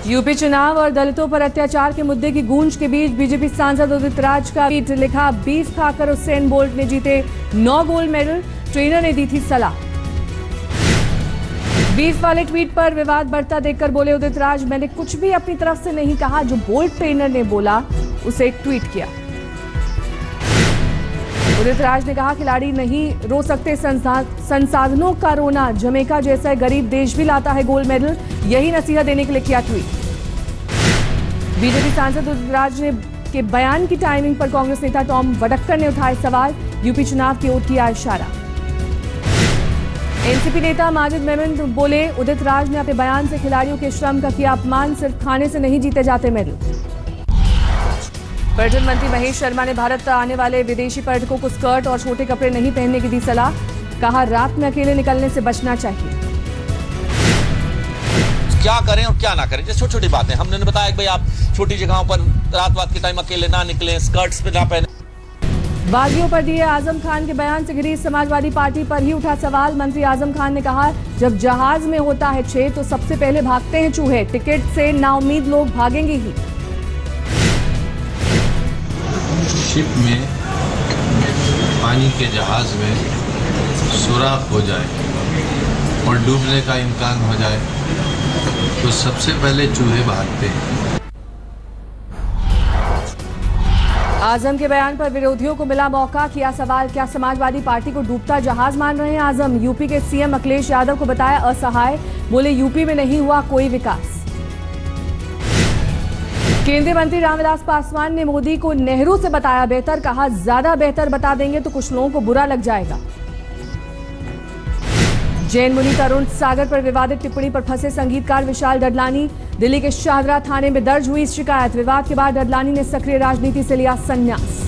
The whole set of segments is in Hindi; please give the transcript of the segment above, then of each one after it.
यूपी चुनाव और दलितों पर अत्याचार के मुद्दे की गूंज के बीच बीजेपी सांसद उदित राज का ट्वीट लिखा, बीफ खाकर उसेन बोल्ट ने जीते 9 गोल्ड मेडल, ट्रेनर ने दी थी सलाह। बीफ वाले ट्वीट पर विवाद बढ़ता देखकर बोले उदित राज, मैंने कुछ भी अपनी तरफ से नहीं कहा, जो बोल्ट ट्रेनर ने बोला उसे ट्वीट किया। उदित राज ने कहा, खिलाड़ी नहीं रो सकते, संसाधनों का रोना जमैका जैसा गरीब देश भी लाता है गोल्ड मेडल, यही नसीहत देने के लिए किया ट्वीट। बीजेपी सांसद उदित राज ने के बयान की टाइमिंग पर कांग्रेस नेता टॉम वडक्कर ने उठाए सवाल, यूपी चुनाव की ओर किया इशारा। एनसीपी नेता माजिद मेमन बोले, उदित राज ने अपने बयान से खिलाड़ियों के श्रम का किया अपमान, सिर्फ खाने से नहीं जीते जाते मेडल। पर्यटन मंत्री महेश शर्मा ने भारत आने वाले विदेशी पर्यटकों को स्कर्ट और छोटे कपड़े नहीं पहनने की दी सलाह, कहा रात में अकेले निकलने से बचना चाहिए। क्या करें और क्या ना करें, जैसे छोटी छोटी बातें हमने बताया कि भाई आप छोटी जगहों पर रात के टाइम अकेले ना निकलें, स्कर्ट्स पे ना पहने। बागियों पर दिए आजम खान के बयान से घिरी समाजवादी पार्टी पर ही उठा सवाल, मंत्री आजम खान ने कहा, जब जहाज में होता है 6 तो सबसे पहले भागते हैं चूहे, टिकट से नाउमीद लोग भागेंगे ही। शिप में पानी के जहाज में सुराख हो जाए और डूबने का इम्कान हो जाए तो सबसे पहले चूहे भागते हैं। आजम के बयान पर विरोधियों को मिला मौका, किया सवाल, क्या समाजवादी पार्टी को डूबता जहाज मान रहे हैं आजम। यूपी के सीएम अखिलेश यादव को बताया असहाय, बोले यूपी में नहीं हुआ कोई विकास। केंद्रीय मंत्री रामविलास पासवान ने मोदी को नेहरू से बताया बेहतर, कहा ज्यादा बेहतर बता देंगे तो कुछ लोगों को बुरा लग जाएगा। जैन मुनि तरुण सागर पर विवादित टिप्पणी पर फंसे संगीतकार विशाल डडलानी, दिल्ली के शाहदरा थाने में दर्ज हुई शिकायत, विवाद के बाद डडलानी ने सक्रिय राजनीति से लिया संन्यास।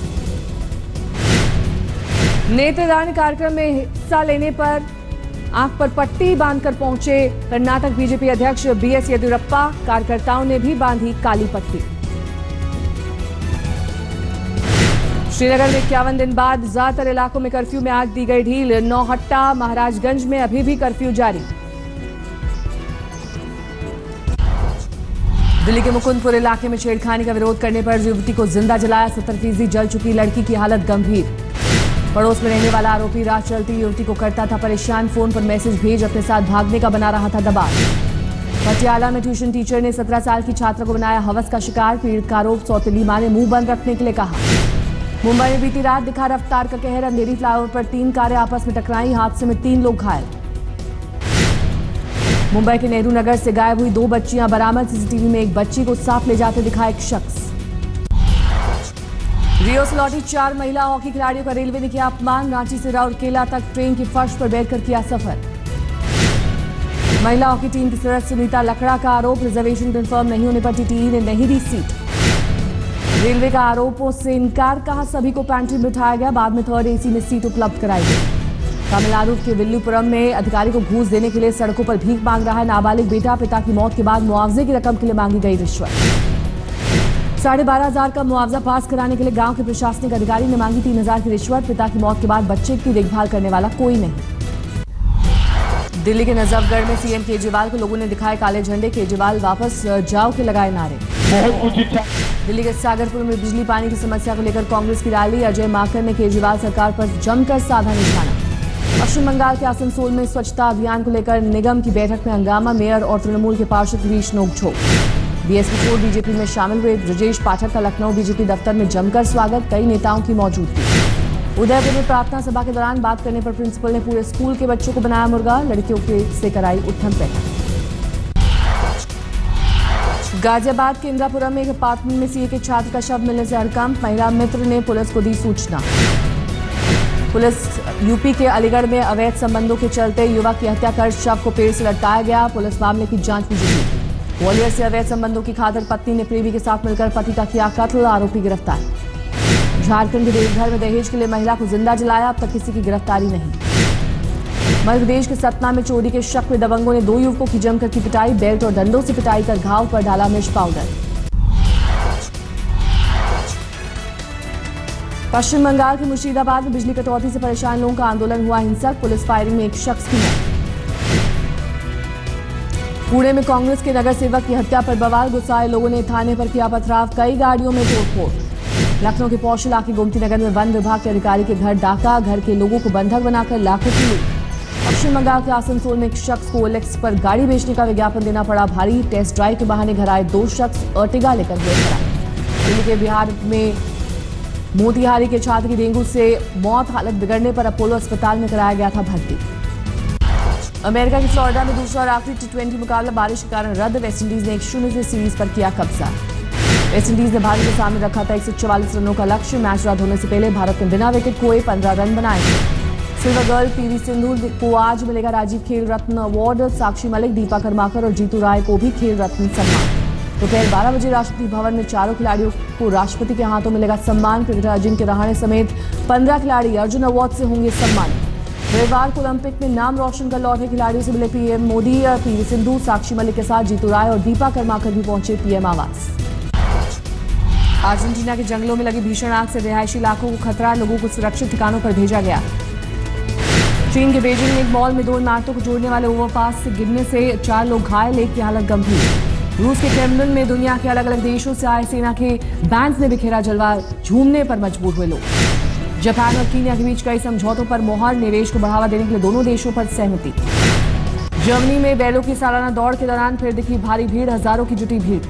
नेत्रदान कार्यक्रम में हिस्सा लेने पर आंख पर पट्टी बांधकर पहुंचे कर्नाटक बीजेपी अध्यक्ष बीएस येदियुरप्पा, कार्यकर्ताओं ने भी बांधी काली पट्टी। श्रीनगर में 51 दिन बाद ज्यादातर इलाकों में कर्फ्यू में आज दी गई ढील, नौहट्टा महाराजगंज में अभी भी कर्फ्यू जारी। दिल्ली के मुकुंदपुर इलाके में छेड़खानी का विरोध करने पर युवती को जिंदा जलाया, 70% जल चुकी लड़की की हालत गंभीर। पड़ोस में रहने वाला आरोपी राह चलती युवती को करता था परेशान, फोन पर मैसेज भेज अपने साथ भागने का बना रहा था दबाव। पटियाला में ट्यूशन टीचर ने 17 साल की छात्रा को बनाया हवस का शिकार, पीड़ित का आरोप, सौतेली मां ने मुंह बंद रखने के लिए कहा। मुंबई में बीती रात दिखा रफ्तार का कहर, अंधेरी फ्लाईओवर पर 3 कारें आपस में टकराई, हादसे में 3 लोग घायल। मुंबई के नेहरू नगर से गायब हुई 2 बच्चियां बरामद, सीसीटीवी में एक बच्ची को साथ ले जाते दिखा एक शख्स। रियो से लौटी 4 महिला हॉकी खिलाड़ियों का रेलवे ने किया अपमान, रांची से राउरकेला तक ट्रेन की फर्श पर बैठकर किया सफर। महिला हॉकी टीम की सदस्य सुनीता लकड़ा का आरोप, रिजर्वेशन कंफर्म नहीं होने पर टीटीई ने नहीं दी सीट। रेलवे का आरोपों से इनकार, कहा सभी को पैंट्री में बिठाया गया, बाद में 3rd एसी में सीट उपलब्ध कराई गई। तमिलनाडु के विल्लुपुरम में अधिकारी को घूस देने के लिए सड़कों पर भीख मांग रहा है नाबालिग बेटा, पिता की मौत के बाद मुआवजे की रकम के लिए मांगी गई रिश्वत। 12,500 का मुआवजा पास कराने के लिए गांव के प्रशासनिक अधिकारी ने मांगी 3,000 की रिश्वत, पिता की मौत के बाद बच्चे की देखभाल करने वाला कोई नहीं। दिल्ली के नजफगढ़ में सीएम केजरीवाल को लोगों ने दिखाए काले झंडे, केजरीवाल वापस जाओ के लगाए नारे। दिल्ली के सागरपुर में बिजली पानी की समस्या को लेकर कांग्रेस की रैली, अजय माकन ने केजरीवाल सरकार पर जमकर साधा निशाना। पश्चिम बंगाल के आसनसोल में स्वच्छता अभियान को लेकर निगम की बैठक में हंगामा, मेयर और तृणमूल के पार्षद के बीच नोकझोंक। बीएसपी 4 बीजेपी में शामिल हुए ब्रजेश पाठक का लखनऊ बीजेपी दफ्तर में जमकर स्वागत, कई नेताओं की मौजूदगी। उदयपुर में प्रार्थना सभा के दौरान बात करने पर प्रिंसिपल ने पूरे स्कूल के बच्चों को बनाया मुर्गा, लड़कियों के से कराई उठम बैठक। गाजियाबाद के इंद्रापुरम में एक अपार्टमेंट में सीए के छात्र का शव मिलने से हड़कंप, महिला मित्र ने पुलिस को दी सूचना। पुलिस यूपी के अलीगढ़ में अवैध संबंधों के चलते युवक की हत्या कर शव को पेड़ से लटकाया गया, पुलिस मामले की जांच में जुटी। ग्वालियर से अवैध संबंधों की खातिर पत्नी ने प्रेमी के साथ मिलकर पति का किया कत्ल, आरोपी गिरफ्तार। झारखंड के देवघर में दहेज के लिए महिला को जिंदा जलाया, अब तक किसी की गिरफ्तारी नहीं। मध्य प्रदेश के सतना में चोरी के शक में दबंगों ने 2 युवकों की जमकर की पिटाई, बेल्ट और डंडों से पिटाई कर घाव पर डाला मिर्च पाउडर। पश्चिम बंगाल के मुर्शिदाबाद में बिजली कटौती से परेशान लोगों का आंदोलन हुआ हिंसक, पुलिस फायरिंग में एक शख्स की मौत। पुणे में कांग्रेस के नगर सेवक की हत्या पर बवाल, गुस्साए लोगों ने थाने पर किया पथराव, कई गाड़ियों में तोड़फोड़। लखनऊ के पौष इलाके गोमती नगर में वन विभाग के अधिकारी के घर डाका, घर के लोगों को बंधक बनाकर लाखों की लूट। पश्चिम बंगाल के आसनसोल में एक शख्स को OLX पर गाड़ी बेचने का विज्ञापन देना पड़ा भारी, टेस्ट ड्राइव के बहाने घर आए 2 शख्स अर्टिगा लेकर हुए फरार। दिल्ली के बिहार में मोतिहारी के छात्र की डेंगू से मौत, हालत बिगड़ने पर अपोलो अस्पताल में कराया गया था भर्ती। अमेरिका की फ्लोरिडा में दूसरा और आखिरी T20 मुकाबला बारिश के कारण रद्द, वेस्टइंडीज ने 1-0 से सीरीज पर किया कब्जा। वेस्टइंडीज ने भारत के सामने रखा था 144 रनों का लक्ष्य। मैच रात होने से पहले भारत ने बिना विकेट खोए 15 रन बनाए थे। सिल्वर गर्ल PV सिंधु को आज मिलेगा राजीव खेल रत्न अवार्ड। साक्षी मलिक, दीपा कर्माकर और जीतू राय को भी खेल रत्न सम्मान। दोपहर 12 बजे राष्ट्रपति भवन में चारों खिलाड़ियों को राष्ट्रपति के हाथों मिलेगा सम्मान। क्रिकेटर अजिंक्य रहाणे समेत 15 खिलाड़ी अर्जुन अवार्ड से होंगे सम्मानित। रविवार को ओलंपिक में नाम रोशन कर लौटे खिलाड़ियों से मिले PM मोदी। PV सिंधु, साक्षी मलिक के साथ जीतू राय और दीपा कर्माकर भी पहुंचे PM आवास। अर्जेंटीना के जंगलों में लगी भीषण आग से रिहायशी इलाकों को खतरा, लोगों को सुरक्षित ठिकानों पर भेजा गया। चीन के बीजिंग में एक मॉल में 2 इमारतों को जोड़ने वाले ओवरपास से गिरने से 4 लोग घायल, एक की हालत गंभीर। रूस के क्रेमलिन में दुनिया के अलग अलग देशों से आए सेना के बैंड्स ने बिखेरा जलवा, झूमने पर मजबूर हुए लोग। जापान और कीनिया के बीच कई समझौतों पर मोहर, निवेश को बढ़ावा देने के लिए दोनों देशों पर सहमति। जर्मनी में बैलों की सालाना दौड़ के दौरान फिर दिखी भारी भीड़, हजारों की जुटी भीड़।